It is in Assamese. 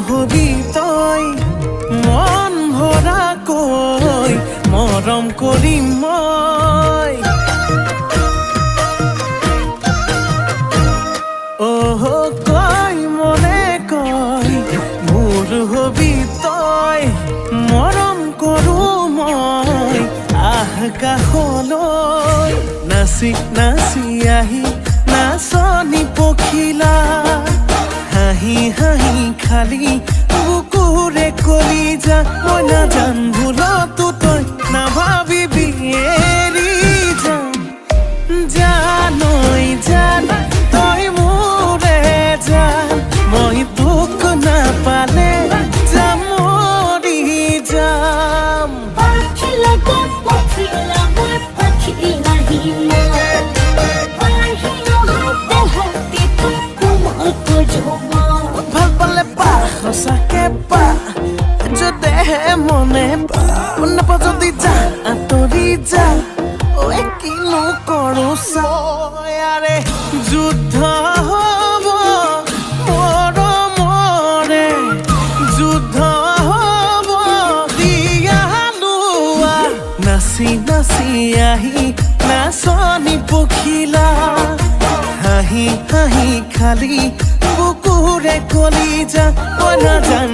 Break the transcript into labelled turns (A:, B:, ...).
A: হবি তই মন ভৰা কৈ মৰম কৰিম মই কই মনে কই মোৰ হবি তই মৰম কৰো মই আহ কাষলৈ নাচি নাচি আহি নাচনি পখিলা হাঁহি হাঁহি খালি বুকুৰে কলি যা মই নাজান ভুলতো তই নাভাবিবি এৰি যাম জানৈ জান তই মোৰে জান মই তোক নাপালে যাম মৰি যাম ভাল পালে পা সঁচাকে পা যদেহে মনে পা নাপা যদি যা আঁতৰি যা কিনো কৰো চাৰে যুদ্ধ হব মৰমৰে যুদ্ধ হব দিয়া লোৱা নাচি নাচি আহি নাচনি পখিলা হাঁহি হাঁহি খালি বুকুৰে কলি যা মই নাজান